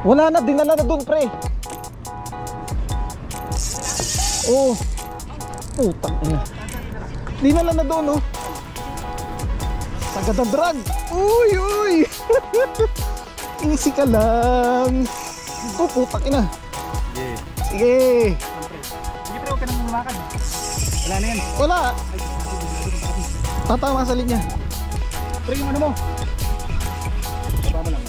Wala na, dinala na dun, pre. Oh. Putang ina. Dinala na dun, oh. Sagad na drag. Uy, uy. Easy ka lang. Oh, putang ina. Sige. Sige. Sige, pre, huwag ka nang lumakad. Wala na yan. Wala. Tatama sa linya. Pre, yung ano mo. Baba mo lang.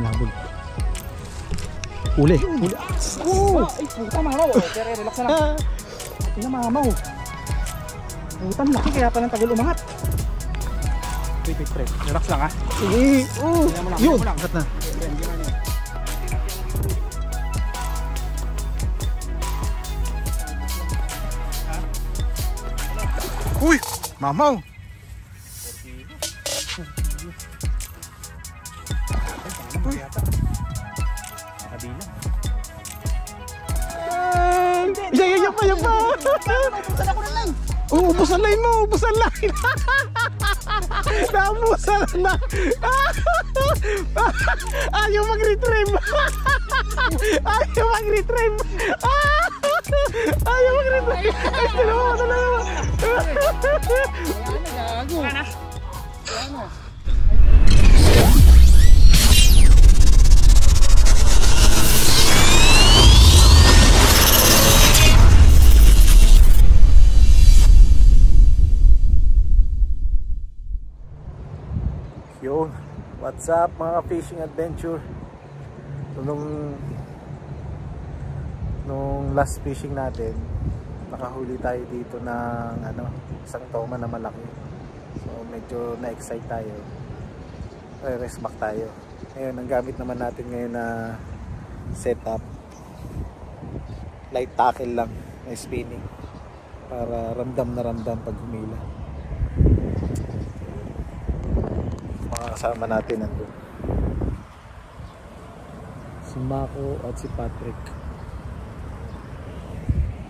Labol. Uli. Uli. Oh! Ay, puta, mamaw. Pero relax na lang. Ina, mamaw. Puta, laki kaya pa ng tagal umangat. Wait, pre. Relax lang, ha? Sige. Oh. Yun. Kat na. Uy! Mamaw! Yan pa. Ubusan ako ng line. Ubus ang line mo, ubus ang line. Naubusan na. Ayaw mag-retrieve. Ayaw mag-retrieve. Ayaw mag-retrieve. Ay, dalawa. Gago. Ano? Ano? Yun, what's up mga fishing adventure. So, nung last fishing natin, nakahuli tayo dito ng isang toma na malaki. So medyo na-excite tayo. Rest back tayo. Ngayon, ang gamit naman natin ngayon na setup, light tackle lang na spinning para ramdam na ramdam pag humila. Kasama natin nandun si Mako at si Patrick,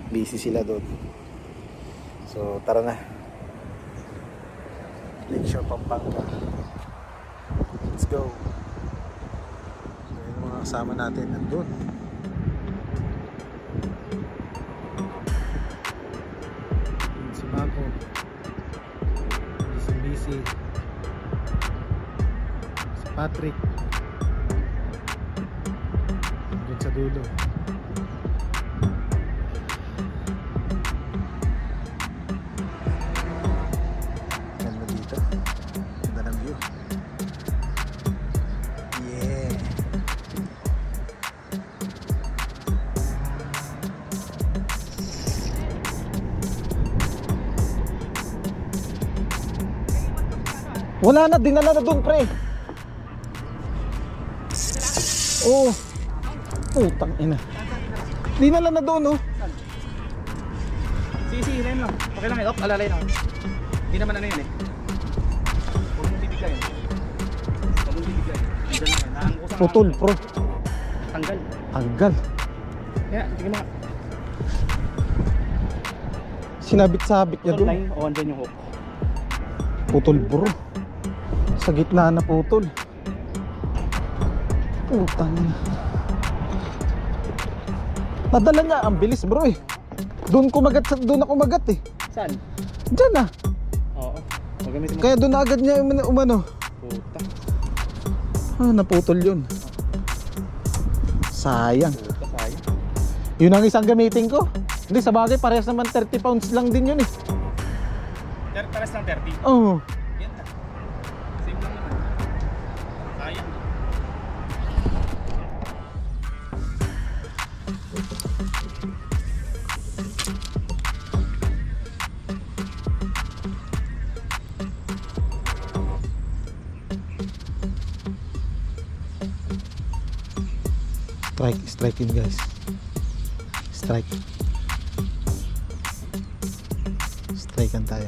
busy sila doon. So tara na, Lakeshore Pampanga, let's go. So, yung mga kasama natin nandun. Si Mako, busy. Patrick doon sa dulo. Ganda dito, ganda ng view. Yeah. Wala na, dinala na dun, pre. Oh, putang ina. Dinala na doon, oh. Sige, hilahin lang. Okay lang, alalay lang. Hindi naman ano yun eh. Huwag mong bibigay. Andyan lang eh. Putol, pro. Tanggal. Kaya, sige mga. Sinabit-sabit niya doon. Line o andyan yung hook. Putol, bro. Sa gitna na putol. Putang ina. Nadala niya, ang bilis, bro eh. Doon ako magat eh. Saan? Diyan ah. Oo. Magamitin mo. Kaya doon na agad niya umano. Puta. Naputol yun. Sayang. Puta, sayang. Yun ang isang gamitin ko. Hindi, sa bagay, parehas naman 30 pounds lang din yun eh. Pares lang 30? Oo. Yan na. Same lang naman. Sayang. Strike in, guys. Strikean tayo.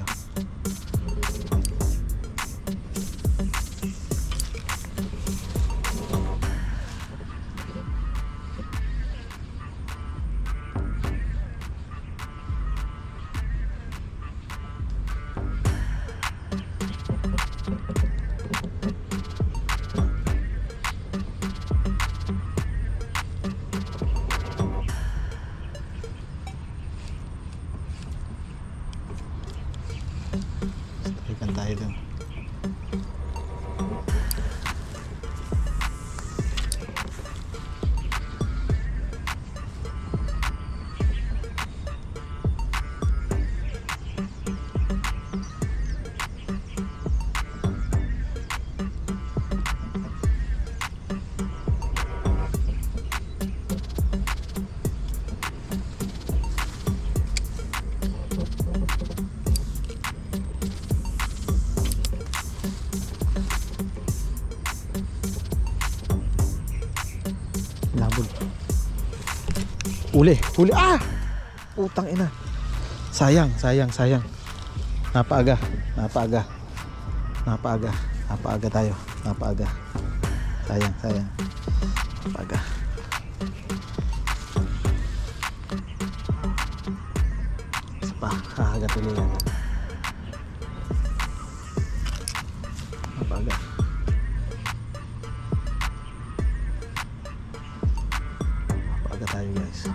Labol. Huli. Ah! Putang ina. Sayang. Napaaga tayo. Sayang. Napaaga. Isa pa, kakagat ulit yan. Napaaga. Napaaga tayo guys.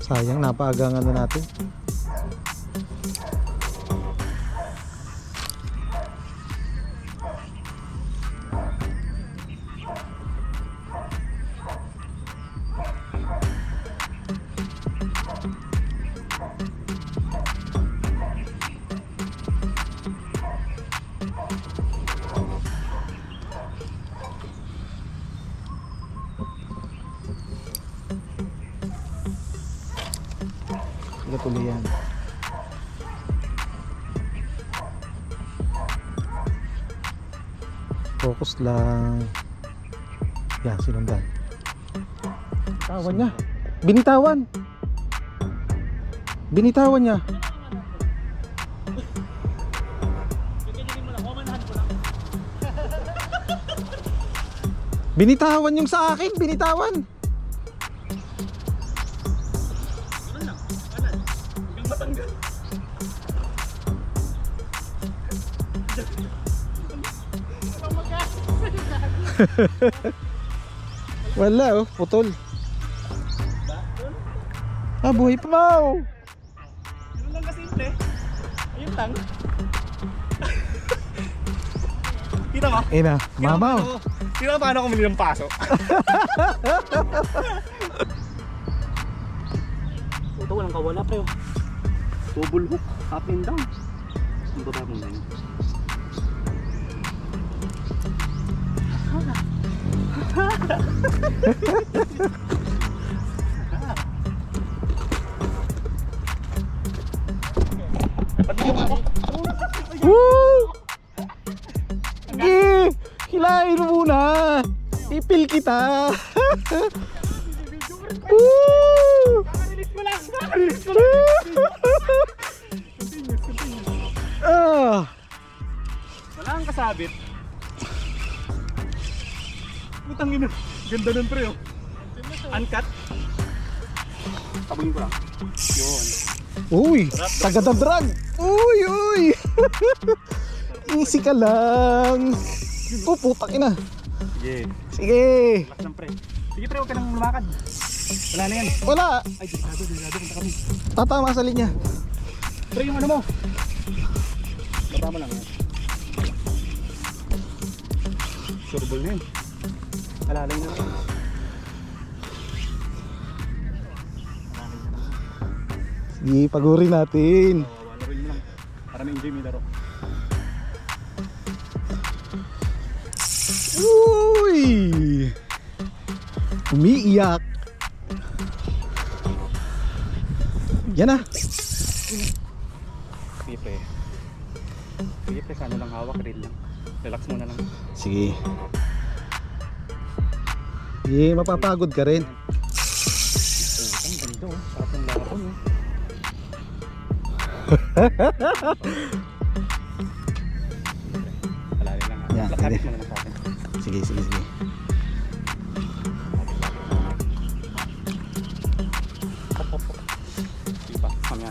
Sayang, napaaga ang ano natin. Tuloy yan. Focus lang. Yan, sinundan. Bitawan niya. Binitawan niya. Binitawan yung sa akin. Binitawan. Wala oh, putol. Buhay pa mo. Yun lang kasimple. Ayun lang. Kita mo? Ina, mamaw. Kita mo paano ako muli ng paso? Ito walang kawala pre. Double hook, up and down. Ang baba mo na yun. Woo! Hilahin mo muna. Ipil kita. Woo! Kakarilis mo lang. Wala kang kasabit. Putang ina. Ganda nun pre oh. Uncut. Tabungin ko lang. Yun. Uy, tagadadrag. Uy. Easy ka lang. Putang ina. Sige. Relax lang pre. Sige pre, huwag ka nang lumakad. Wala na yan. Wala. Ay, delikado, punta kami. Tatama sa linya. Pre, yung ano mo. Baba mo lang yan. Sureball na yun. Alalay na lang. Sige, pagurin natin. Laruin mo lang. Para may enjoy mo yung laro. Uy! Umiiyak. Yan na. Pipe. Sa ano lang hawak, reel lang. Relax mo na lang. Sige. Sige, mapapagod ka rin. Ang ganda oh. Sarap ng lapon oh. Alalay lang ha. Yan, Lakapit sige. mo naman sa akin. Sige. Mamaya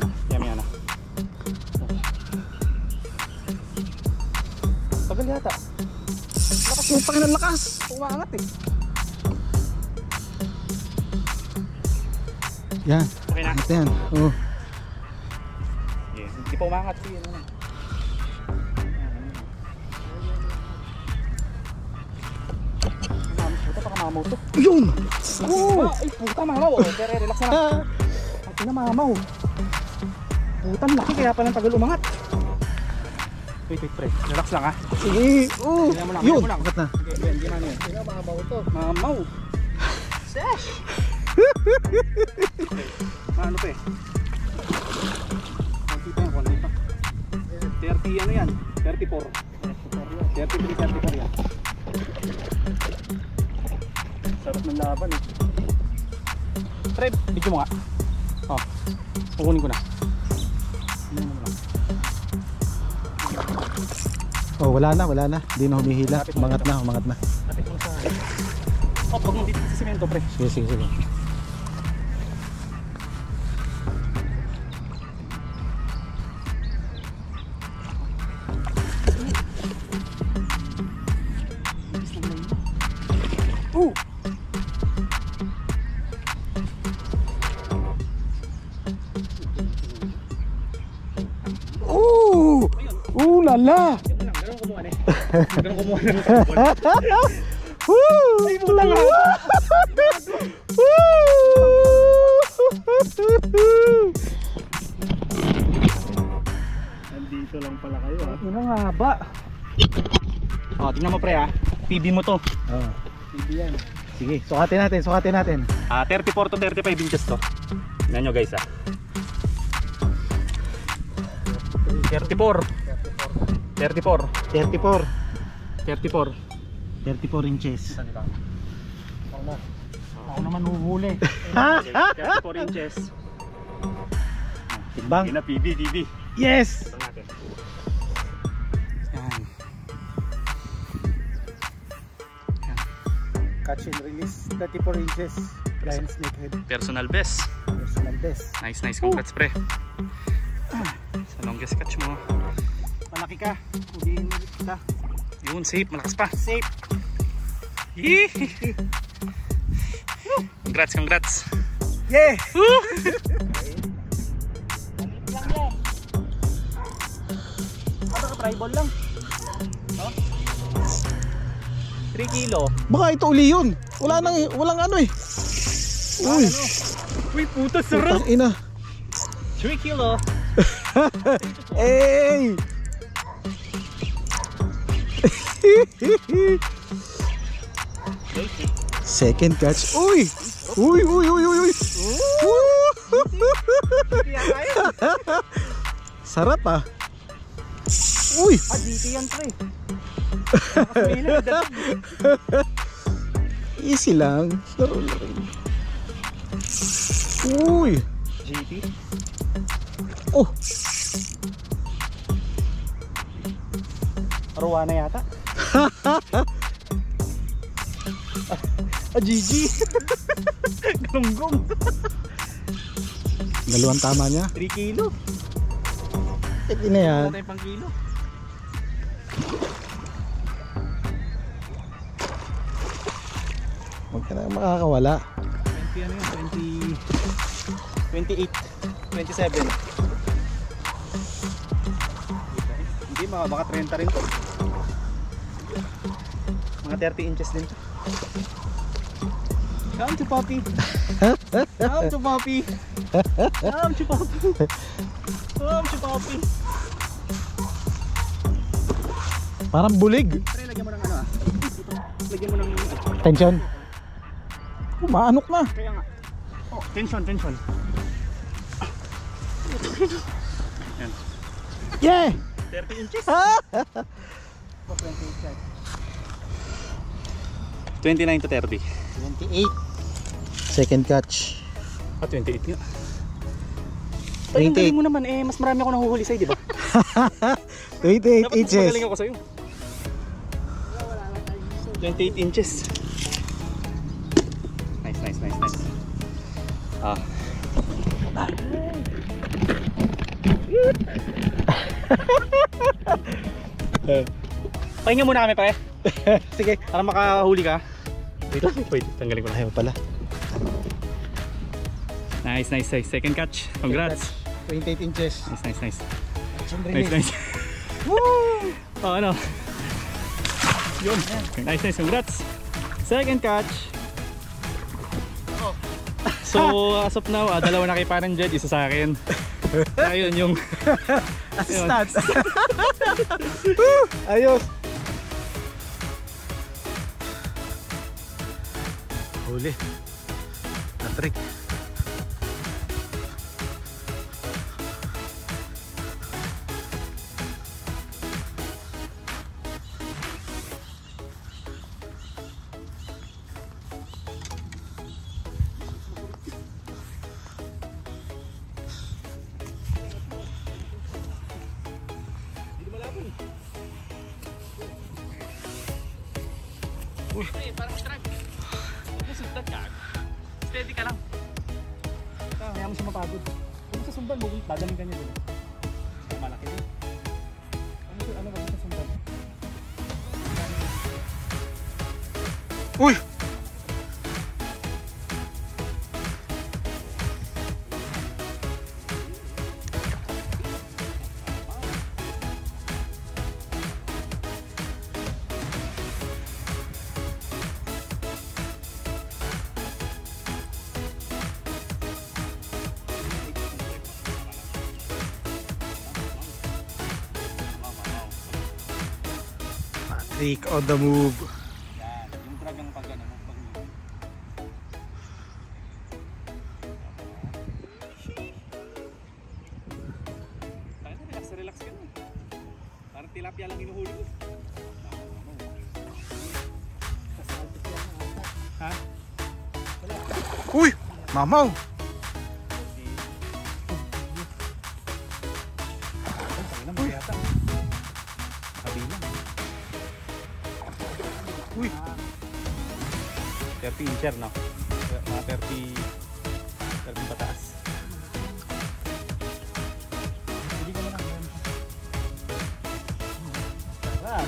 na. Tagal yata. Lakas yung pakinan, lakas. Umaangat eh. Yan. Okay na. Ito yan. Oo. Okay. Hindi pa umaangat siya. Ano na. Puta, baka mamaw to. Yun! Ay puta, mamaw. Pero relax na lang. Ang ina, mamaw. Puta, laki kaya palang tagal umangat. Wait, pre. Relax lang ha. Sige. Yun! Lang. Bakit na? Okay, hindi na yan. Ina, mamaw to. Mamaw. Sesh! Okay. Ano pa eh? Konti pa. 30 ano yan? 34. 33, 34 yan. Sarap ng laban eh. Pre, video mo nga. Oh, kukunin ko na. Oh, wala na. Hindi na humihila. Umangat na. Kapit mo sa... Oh, pag mo dito sa simento, pre. Sige. Lala! Ganun kumuha na eh. Ganun kumuha na ng sabon. Ay, puta nga! Nandito lang pala kayo ha. Ano nga ba? O, tingnan mo pre ha. PB mo to. Oo. PB yan. Sige, sukatin natin. 34 to 35 inches to. Tingnan nyo guys ha. 34 inches. Ako naman huhuli. 34 inches. Timbang. Hindi na PB. Yes! Yan. Catch and release 34 inches. Giant snakehead. Personal best. Personal best. Nice. Congrats pre. Sa longest catch mo. Malaki ka. Huliin mo kita. Yun, safe. Malakas pa. Safe. Congrats. Yeah! Lang yan. Ano ka, tribal lang? No? 3 kilo. Baka ito uli yun. Walang ano eh. Uy! Uy, puta, sarap! Putang ina. 3 kilo. Hey! Second catch. Uy! Sarap ah. Uy! DT yan pre. Easy lang. Laro na rin. Uy! GT? Oh! Arowana yata. GG. Galunggong. Dalawang tama niya. 3 kilo. Hindi na yan. Wala tayong pang kilo. Huwag ka na makakawala. 20 ano yun? 28. 27. Hindi, baka 30 rin to. Mga 30 inches din to. Come to Poppy. Come to Poppy. Come to Poppy. Come to Poppy. Parang bulig. Pre, lagyan mo ng ano ah. Lagyan mo ng Tension. Maanok na. kaya nga. Oh, tension. Yan. Yeah! 30 inches. 29 to 30. 28. Second catch. 28 nga. Ay, ang galing mo naman eh. Mas marami ako nahuhuli sa'yo, di ba? 28 Dapat mas inches. magaling ako sa'yo. 28 inches. Nice. Pahinga muna kami, pre. Sige. Para makahuli ka. Wait lang, wait. Tanggalin ko na. Ayaw pala. Nice, nice, nice. Second catch. Congrats. 28 inches. Nice, nice, nice. Action Nice, release. nice. Woo! Oh, ano? Yun. Nice, nice. Congrats. Second catch. So, as of now, dalawa na kay Parang Jed, isa sa akin. Ayun, yung Assistant. Ayos. Huli. Na-trick. Parang strike. Sundan ka. Steady ka lang. Kaya mo siya mapagod. Kung sa sundan mo, dadaling ka niya doon. Malaki din. Ano ba sa sundan? Uy! Trick on the move. Yan, yung drag ang pag ano, relax, relax ka na. Parang tilapia lang hinuhuli ko. Ha? Uy! Mamaw! Uy! 30 incher, no? Mga 30 pataas. Hindi ko na lang. Sarap!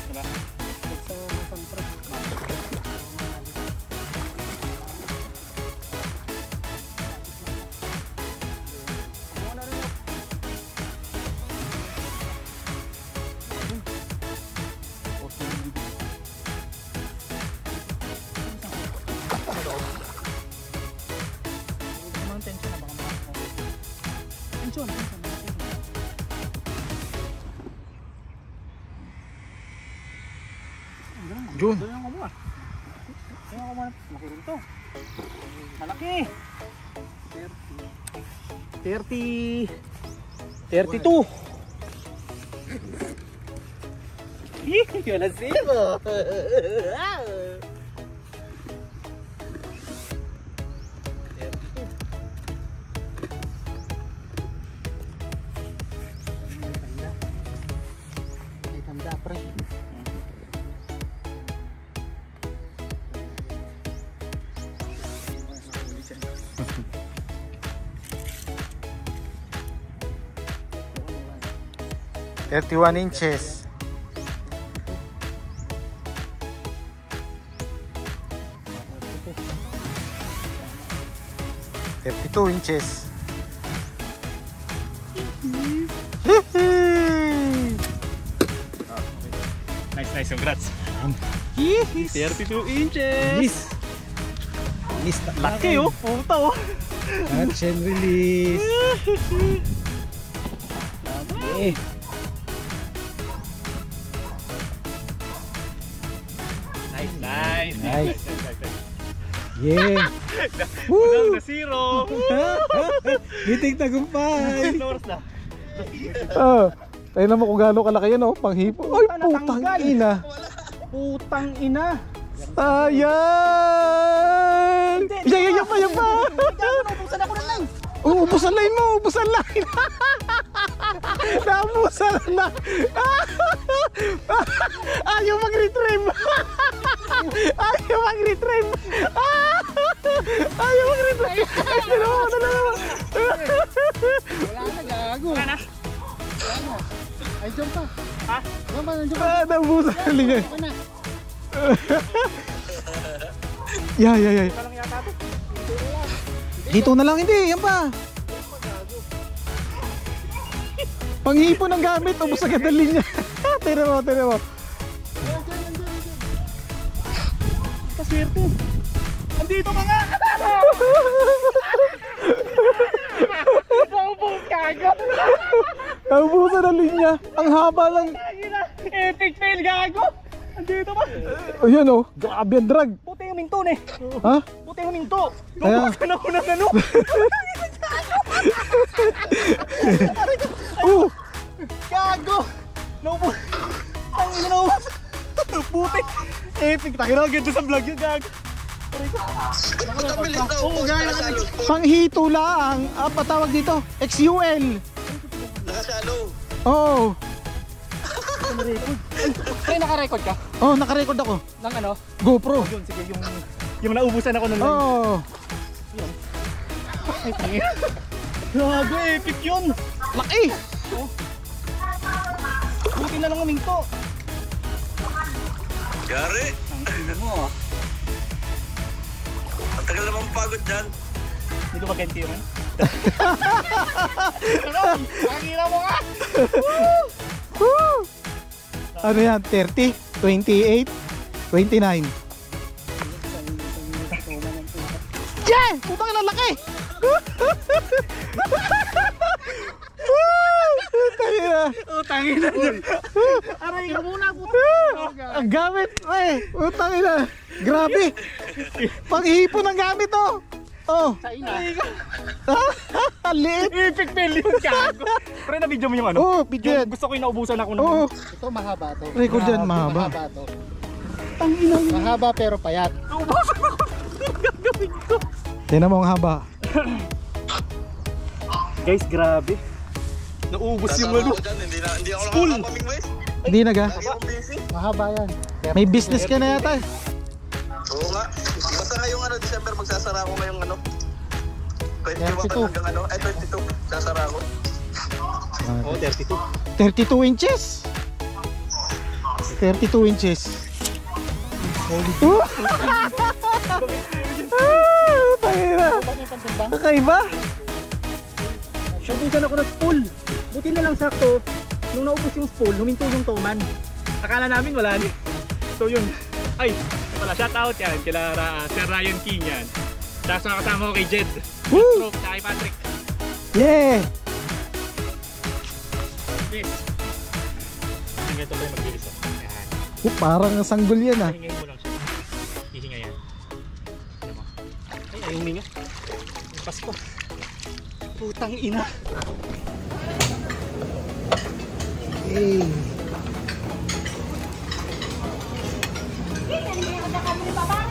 Diba? Jun. Doon yung kumuha. Yung kumuha. Malaki rin to. Malaki. 32. Yun ang sino. Ay, tanda pre. $31 inches. $32 inches. Nice, nice. Congrats. 32 inches. Release. Laki oh. Puta oh. Catch and release. Okay. Nice, nice. Nice. Yeah. Unang na zero. Giting tagumpay. Ilang oras na? Tayo naman kung gaano kalaki yan, oh. Panghipo. Ay, putang ina. Putang ina. Ayan. Yan pa. Ubusan ako ng line. Ubusan line mo. Ubusan line. Naubusan na. Ayaw mag-retrieve. Ayaw mag-retrieve. Diyan pa. Ha? Diyan pa, diyan pa. Ah, naubusan na linya. Okay na. Yeah. Ito lang yata to. Dito na lang, hindi. Yan pa. Panghipon ng gamit. Ubus agad ang linya. Tira mo. Paswerte. Andito ka nga! Naubos gago! Naubusan ang linya. Ang haba lang. Epic fail gago! Andito ba? Ayan oh. Grabe ang drag. Puti yung minto ne. Ha? Puti yung minto. Kaya- Lubusan ako ng ano. Gago! Naubos. Ang ina naubos. Puti. Epic. Takina ganda sa vlog yun gago. Oo gago. Panghito lang. Patawag dito. XUL. Nakasalo. Oo. Pre, naka-record ka? Oh, naka-record ako. Ng ano? GoPro. Yun, sige, yung naubusan ako ng live. Oo. Ay, tangin. Gago, epic yun. Laki. Buti na lang uminto. Yari. Ang ina mo ah. Ang tagal naman pagod dyan. Hindi ko maganti yun. Ano? Ang ina mo ka! Woo! Ano yan? 30? 28? 29? Yeah! Putang ina, laki! Tangina! Oh, tangin na yun. Aray ka muna po. Ang gamit! Ay! Putang ina! Grabe! Panghipon ng gamit oh! Oh! Sa ina. Ang liit! Epic fail yun, gago. Pre, na-video mo yung ano? Oo, video yan. Yung gusto ko yung naubusan ako ng Oo! Ito mahaba to. Record yan, mahaba. Mahaba to. tangin na yun. Mahaba pero payat. Naubusan ako. Gagawin ko. Tignan mo ang haba. Guys, grabe. Naubos yung ano. Dyan, hindi ako School. nakakapaming boys. Hindi na ga? Lagi akong busy. Mahaba yan. May business ka na yata eh. Oo nga. Basta ngayong ano, December magsasara ako ngayong ano. 21 22. hanggang ano, 22. Sasara ako. Oo, 32. 32 inches! 32 inches. Oh! Tangina! Kakaiba! Naubusan ako ng spool. Buti na lang sakto. Nung naubos yung spool, huminto yung toman. Akala namin wala ni. So yun. Ay, wala. Shout out yan. Kila Sir Ryan King yan. Tapos nakasama ko kay Jed. Woo! Stroke, tsaka kay Patrick. Yeah! Yes. Hanggang ito ba yung mag-release ako? Yan. Parang sanggol yan ah. Hihingayin mo lang siya. Hihinga yan. Ano mo? Ay, ayaw huminga. Yung Pasko. Putang ina. Hey. Hindi, hindi ako na kami ni Papa.